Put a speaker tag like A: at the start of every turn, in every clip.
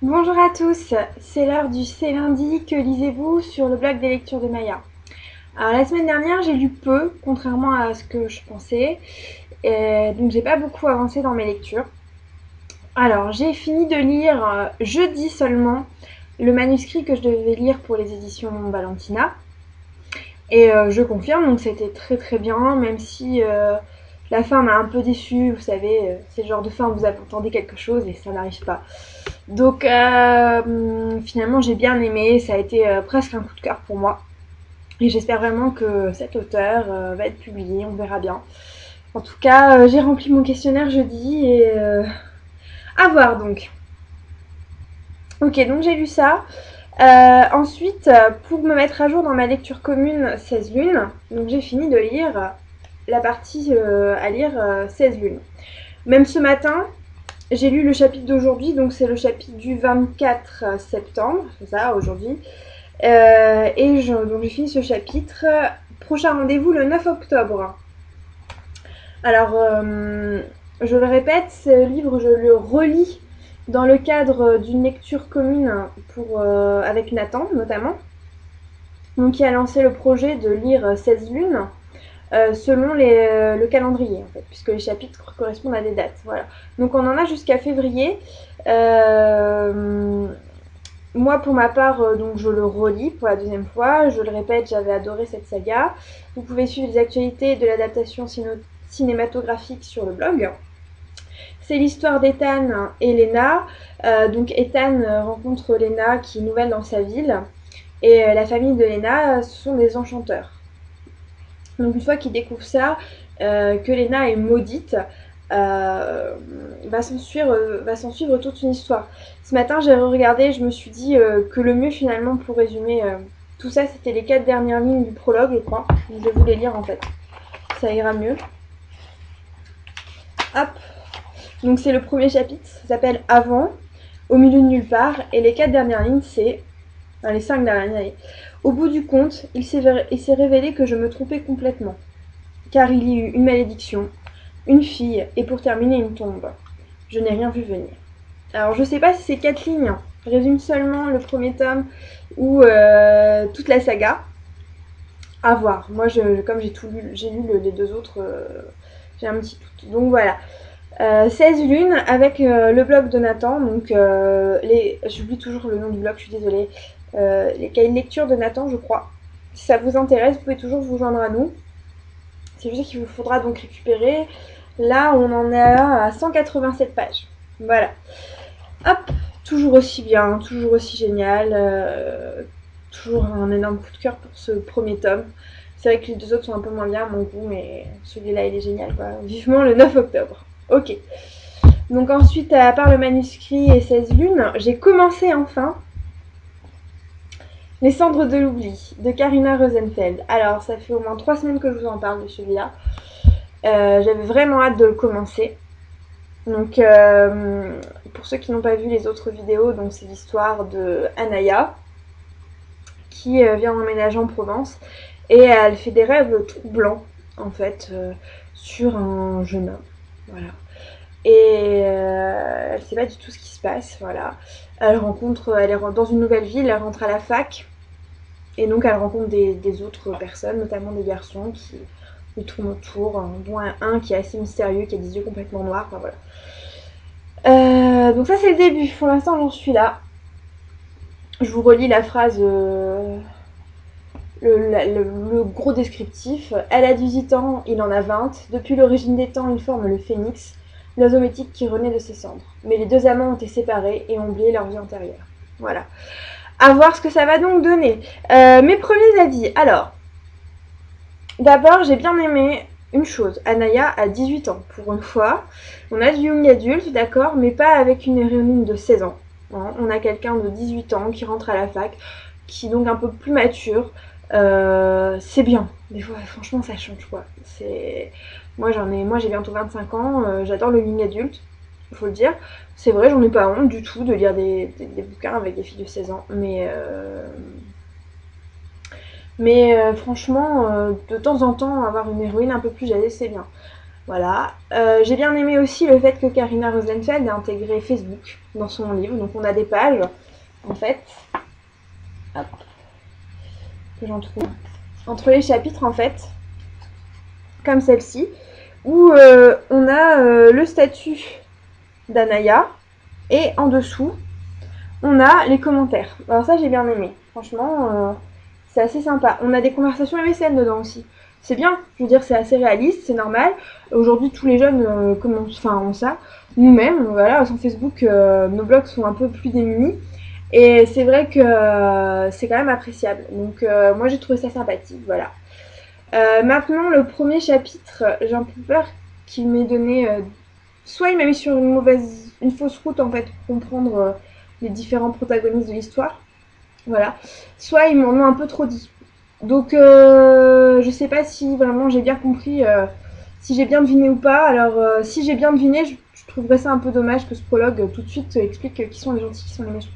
A: Bonjour à tous, c'est l'heure du C'est lundi, que lisez-vous sur le blog des lectures de Maya. Alors la semaine dernière j'ai lu peu, contrairement à ce que je pensais, donc j'ai pas beaucoup avancé dans mes lectures. Alors j'ai fini de lire jeudi seulement le manuscrit que je devais lire pour les éditions Valentina. Et je confirme, donc c'était très très bien, même si la fin m'a un peu déçue, vous savez, c'est le genre de fin où vous attendez quelque chose et ça n'arrive pas. Donc finalement j'ai bien aimé, ça a été presque un coup de cœur pour moi. Et j'espère vraiment que cet auteur va être publié, on verra bien. En tout cas, j'ai rempli mon questionnaire jeudi et à voir donc. Ok, donc j'ai lu ça. Ensuite, pour me mettre à jour dans ma lecture commune 16 lunes, donc j'ai fini de lire la partie à lire 16 lunes. Même ce matin, j'ai lu le chapitre d'aujourd'hui, donc c'est le chapitre du 24 septembre, c'est ça, aujourd'hui. Donc j'ai fini ce chapitre. Prochain rendez-vous le 9 octobre. Alors, je le répète, ce livre, je le relis dans le cadre d'une lecture commune avec Nathan, notamment, donc, qui a lancé le projet de lire 16 lunes selon le calendrier, en fait, puisque les chapitres correspondent à des dates. Voilà. Donc, on en a jusqu'à février. Moi, pour ma part, donc je le relis pour la deuxième fois. Je le répète, j'avais adoré cette saga. Vous pouvez suivre les actualités de l'adaptation cinématographique sur le blog. C'est l'histoire d'Ethan et Lena. Donc Ethan rencontre Lena qui est nouvelle dans sa ville. Et la famille de Lena, ce sont des enchanteurs. Donc une fois qu'il découvre ça, que Lena est maudite, va s'en suivre toute une histoire. Ce matin, j'ai regardé, je me suis dit que le mieux finalement pour résumer tout ça, c'était les 4 dernières lignes du prologue, je crois. Je vais vous les lire en fait. Ça ira mieux. Hop. Donc c'est le premier chapitre, ça s'appelle Avant, au milieu de nulle part, et les 4 dernières lignes, c'est... Enfin, les 5 dernières lignes. Au bout du compte, il s'est révélé que je me trompais complètement. Car il y eut une malédiction, une fille, et pour terminer une tombe. Je n'ai rien vu venir. Alors je sais pas si ces 4 lignes résument seulement le premier tome ou toute la saga. À voir. Moi, comme j'ai lu les deux autres, j'ai un petit doute. Donc voilà. 16 lunes avec le blog de Nathan. Donc j'oublie toujours le nom du blog, je suis désolée. Les cahiers de lecture de Nathan, je crois. Si ça vous intéresse, vous pouvez toujours vous joindre à nous. C'est juste qu'il vous faudra donc récupérer. Là, on en est à 187 pages. Voilà. Hop, toujours aussi bien, toujours aussi génial. Toujours un énorme coup de cœur pour ce premier tome. C'est vrai que les deux autres sont un peu moins bien à mon goût, mais celui-là, il est génial, quoi. Vivement le 9 octobre. Ok. Donc ensuite, à part le manuscrit et 16 lunes, j'ai commencé enfin Les cendres de l'oubli de Karina Rosenfeld. Alors, ça fait au moins 3 semaines que je vous en parle de celui-là. J'avais vraiment hâte de le commencer. Donc, pour ceux qui n'ont pas vu les autres vidéos, donc c'est l'histoire de Anaya qui vient emménager en Provence et elle fait des rêves troublants en fait sur un jeune homme. Voilà. Et elle sait pas du tout ce qui se passe. Voilà. Elle est dans une nouvelle ville, elle rentre à la fac et donc elle rencontre des autres personnes, notamment des garçons qui lui tournent autour, dont un qui est assez mystérieux, qui a des yeux complètement noirs. Enfin voilà. Donc ça c'est le début, pour l'instant j'en suis là. Je vous relis la phrase, le gros descriptif. Elle a 18 ans, il en a 20. Depuis l'origine des temps, il forme le phénix, l'oiseau mythique qui renaît de ses cendres. Mais les deux amants ont été séparés et ont oublié leur vie antérieure. Voilà. À voir ce que ça va donc donner. Mes premiers avis. Alors, d'abord j'ai bien aimé une chose, Anaya a 18 ans, pour une fois. On a du young adulte, d'accord, mais pas avec une héroïne de 16 ans. On a quelqu'un de 18 ans qui rentre à la fac, qui est donc un peu plus mature. C'est bien. Des fois, franchement, ça change quoi. Moi j'ai bientôt 25 ans, j'adore le young adulte, il faut le dire. C'est vrai, j'en ai pas honte du tout de lire des bouquins avec des filles de 16 ans, mais franchement, de temps en temps, avoir une héroïne un peu plus âgée, c'est bien. Voilà. J'ai bien aimé aussi le fait que Karina Rosenfeld ait intégré Facebook dans son livre. Donc on a des pages, en fait. Hop, que j'en trouve. Entre les chapitres, en fait, comme celle-ci, où on a le statut d'Anaya, et en dessous, on a les commentaires. Alors ça, j'ai bien aimé. Franchement, c'est assez sympa. On a des conversations MSN dedans aussi. C'est bien, je veux dire, c'est assez réaliste, c'est normal. Aujourd'hui, tous les jeunes ont ça. Nous-mêmes, voilà, sur Facebook, nos blogs sont un peu plus démunis. Et c'est vrai que c'est quand même appréciable. Donc moi, j'ai trouvé ça sympathique, voilà. Maintenant, le premier chapitre, j'ai un peu peur qu'il m'ait donné... soit il m'a mis sur une fausse route, en fait, pour comprendre les différents protagonistes de l'histoire. Voilà. Soit ils m'en ont un peu trop dit. Donc, je sais pas si vraiment j'ai bien compris, si j'ai bien deviné ou pas. Alors, si j'ai bien deviné, je trouverais ça un peu dommage que ce prologue tout de suite explique qui sont les gentils, qui sont les méchants.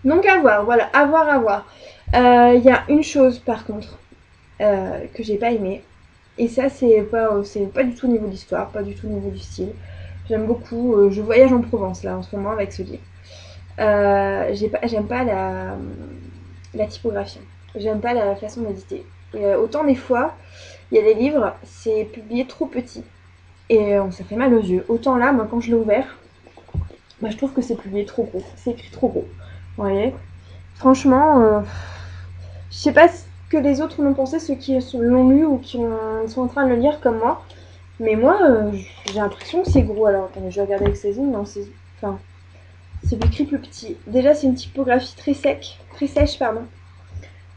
A: Donc, à voir, voilà, à voir, à voir. Il y a une chose, par contre, que j'ai pas aimé. Et ça, c'est pas du tout au niveau de l'histoire, pas du tout au niveau du style. J'aime beaucoup. Je voyage en Provence, là, en ce moment, avec ce livre. J'aime pas la typographie. J'aime pas la façon d'éditer. Autant des fois, il y a des livres, c'est publié trop petit. Et ça fait mal aux yeux. Autant là, moi, quand je l'ai ouvert, bah, je trouve que c'est publié trop gros. C'est écrit trop gros. Vous voyez ? Franchement, je sais pas ce que les autres m'ont pensé, ceux qui l'ont lu ou qui sont en train de le lire comme moi. Mais moi, j'ai l'impression que c'est gros. Alors, attendez, je vais regarder avec Céline. Non, c'est... Enfin, c'est écrit plus petit. Déjà, c'est une typographie très sèche, pardon.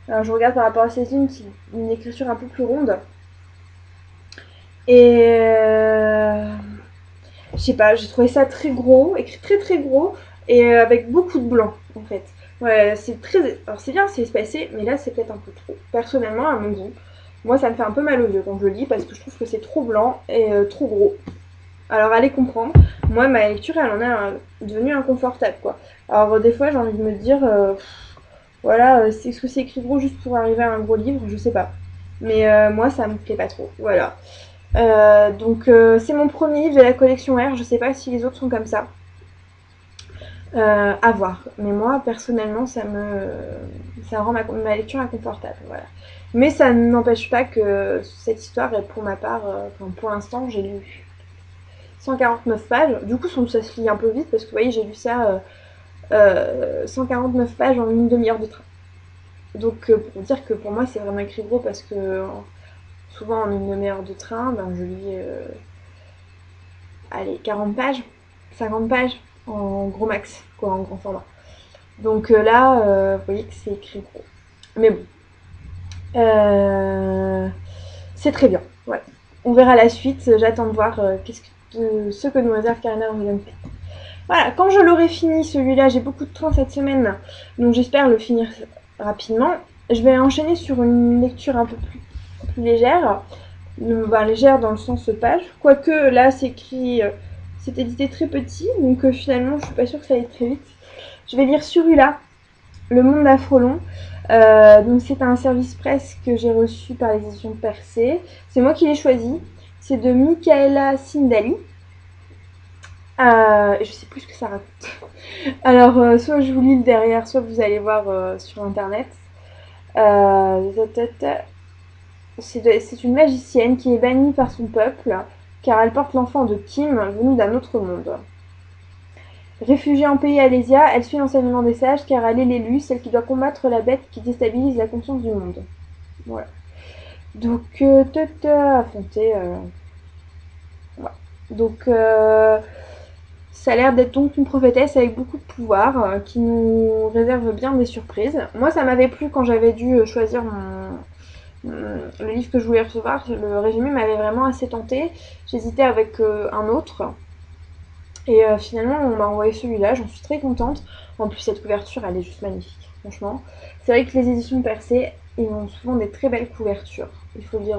A: Alors, je regarde par rapport à Céline, c'est une écriture un peu plus ronde. Et je sais pas, j'ai trouvé ça très gros, écrit très très gros, et avec beaucoup de blanc, en fait. Ouais, c'est très... Alors, c'est bien, c'est espacé, mais là, c'est peut-être un peu trop. Personnellement, à mon goût, moi, ça me fait un peu mal aux yeux quand je le lis, parce que je trouve que c'est trop blanc et trop gros. Alors, allez comprendre, moi, ma lecture, elle en est devenue inconfortable, quoi. Alors, des fois, j'ai envie de me dire, voilà, est-ce que c'est écrit gros juste pour arriver à un gros livre? Je sais pas. Mais moi, ça me plaît pas trop, voilà. Donc, c'est mon premier livre de la collection R, je sais pas si les autres sont comme ça. À voir. Mais moi, personnellement, ça rend ma lecture inconfortable, voilà. Mais ça n'empêche pas que cette histoire est pour ma part, pour l'instant, j'ai lu 149 pages. Du coup, ça se lit un peu vite parce que vous voyez, j'ai lu ça 149 pages en une demi-heure de train. Donc, pour dire que pour moi, c'est vraiment écrit gros parce que souvent en une demi-heure de train, ben, je lis allez, 40 pages, 50 pages en gros max, quoi, en grand format. Donc là, vous voyez que c'est écrit gros. Mais bon. C'est très bien. Ouais. On verra la suite. J'attends de voir ce que nous réserve Karina Rosenfeld. Voilà, quand je l'aurai fini celui-là, j'ai beaucoup de temps cette semaine, donc j'espère le finir rapidement. Je vais enchaîner sur une lecture un peu plus légère. Légère dans le sens page. Quoique là, c'est écrit, c'est édité très petit, donc finalement, je suis pas sûre que ça aille très vite. Je vais lire Surula, Le Monde d'Afrolon. Donc c'est un service presse que j'ai reçu par les éditions Percé. C'est moi qui l'ai choisi. C'est de Michaela Sindali. Je sais plus ce que ça raconte. Alors, soit je vous lis le derrière, soit vous allez voir sur internet. C'est une magicienne qui est bannie par son peuple car elle porte l'enfant de Kim venu d'un autre monde. Réfugiée en pays Alésia, elle suit l'enseignement des sages car elle est l'élue, celle qui doit combattre la bête qui déstabilise la conscience du monde. Voilà. Donc, affronter. Voilà. Donc, ça a l'air d'être donc une prophétesse avec beaucoup de pouvoir qui nous réserve bien des surprises. Moi, ça m'avait plu quand j'avais dû choisir le livre que je voulais recevoir. Le résumé m'avait vraiment assez tenté. J'hésitais avec un autre. Et finalement, on m'a envoyé celui-là. J'en suis très contente. En plus, cette couverture, elle est juste magnifique. Franchement. C'est vrai que les éditions Percé, ils ont souvent des très belles couvertures. Il faut dire...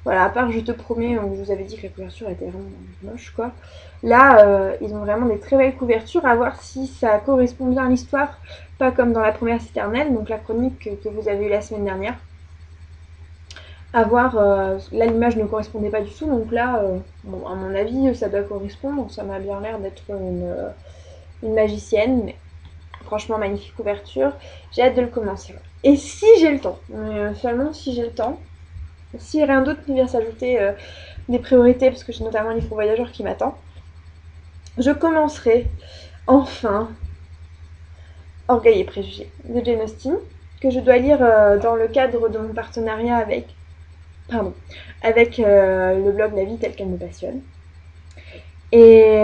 A: voilà, à part Je te promets, je vous avais dit que la couverture était vraiment moche, quoi. Là, ils ont vraiment des très belles couvertures, à voir si ça correspond bien à l'histoire, pas comme dans La Promesse éternelle, donc la chronique que vous avez eue la semaine dernière. À voir, là l'image ne correspondait pas du tout, donc là, bon, à mon avis, ça doit correspondre. Ça m'a bien l'air d'être une magicienne, mais franchement, magnifique couverture. J'ai hâte de le commencer. Et si j'ai le temps, seulement si j'ai le temps, si rien d'autre ne vient s'ajouter des priorités, parce que j'ai notamment un livre pour voyageurs qui m'attend, je commencerai enfin Orgueil et préjugés de Jane Austen, que je dois lire dans le cadre de mon partenariat avec le blog La vie telle qu'elle me passionne. Et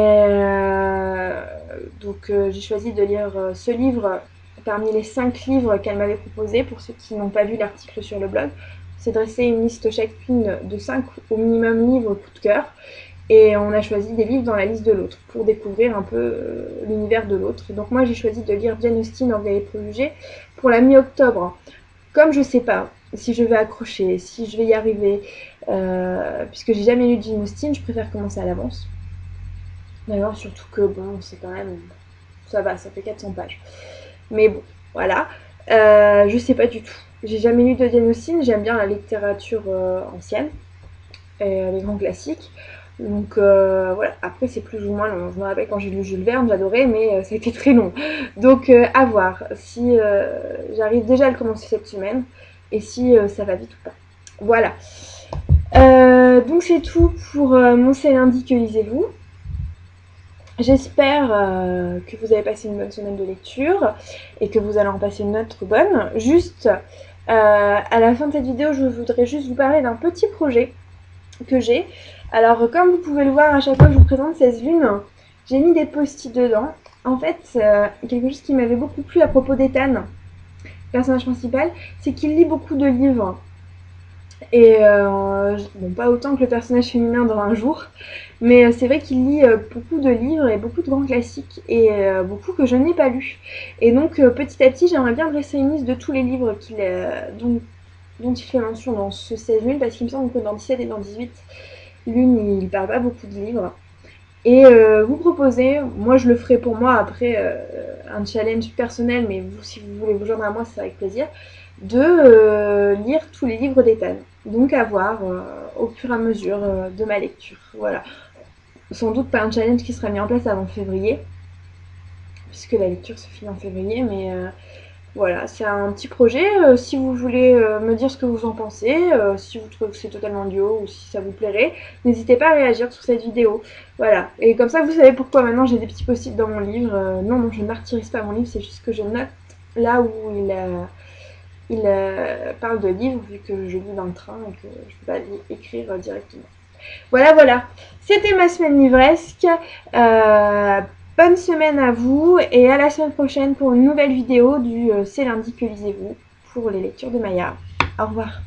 A: donc j'ai choisi de lire ce livre parmi les 5 livres qu'elle m'avait proposés. Pour ceux qui n'ont pas vu l'article sur le blog, c'est dressé une liste chacune de 5 au minimum livres coup de cœur. Et on a choisi des livres dans la liste de l'autre pour découvrir un peu l'univers de l'autre. Donc moi j'ai choisi de lire Jane Austen, Orgueil et préjugés pour la mi-octobre. Comme je sais pas si je vais accrocher, si je vais y arriver, puisque j'ai jamais lu Jane Austen, je préfère commencer à l'avance. D'ailleurs, surtout que bon, c'est quand même... Ça va, ça fait 400 pages. Mais bon, voilà. Je sais pas du tout. J'ai jamais lu de Jane Austen, j'aime bien la littérature ancienne, et les grands classiques. Donc voilà, après c'est plus ou moins long. Je me rappelle quand j'ai lu Jules Verne, j'adorais, mais ça a été très long. Donc à voir si j'arrive déjà à le commencer cette semaine et si ça va vite ou pas. Voilà. Donc c'est tout pour mon C'est lundi que lisez-vous. J'espère que vous avez passé une bonne semaine de lecture et que vous allez en passer une autre bonne. Juste à la fin de cette vidéo, je voudrais juste vous parler d'un petit projet que j'ai. Alors comme vous pouvez le voir à chaque fois que je vous présente 16 lunes, j'ai mis des post-it dedans. En fait, quelque chose qui m'avait beaucoup plu à propos d'Ethan, personnage principal, c'est qu'il lit beaucoup de livres. Et bon, pas autant que le personnage féminin dans Un jour, mais c'est vrai qu'il lit beaucoup de livres et beaucoup de grands classiques, et beaucoup que je n'ai pas lus. Et donc petit à petit, j'aimerais bien dresser une liste de tous les livres dont il fait mention dans ce 16 lunes, parce qu'il me semble que dans 17 et dans 18 lunes, il parle pas beaucoup de livres. Et vous proposer, moi je le ferai pour moi après, un challenge personnel, mais vous, si vous voulez vous joindre à moi, c'est avec plaisir, de lire tous les livres d'Ethan. Donc à voir au fur et à mesure de ma lecture. Voilà. Sans doute pas un challenge qui sera mis en place avant février, puisque la lecture se finit en février, mais voilà, c'est un petit projet. Si vous voulez me dire ce que vous en pensez, si vous trouvez que c'est totalement idiot ou si ça vous plairait, n'hésitez pas à réagir sur cette vidéo. Voilà, et comme ça vous savez pourquoi maintenant j'ai des petits post-it dans mon livre. Non, je ne martyrise pas mon livre, c'est juste que je note là où il parle de livres, vu que je lis dans le train et que je ne peux pas écrire directement. Voilà, c'était ma semaine livresque. Bonne semaine à vous et à la semaine prochaine pour une nouvelle vidéo du C'est lundi que lisez-vous pour les lectures de Maya. Au revoir.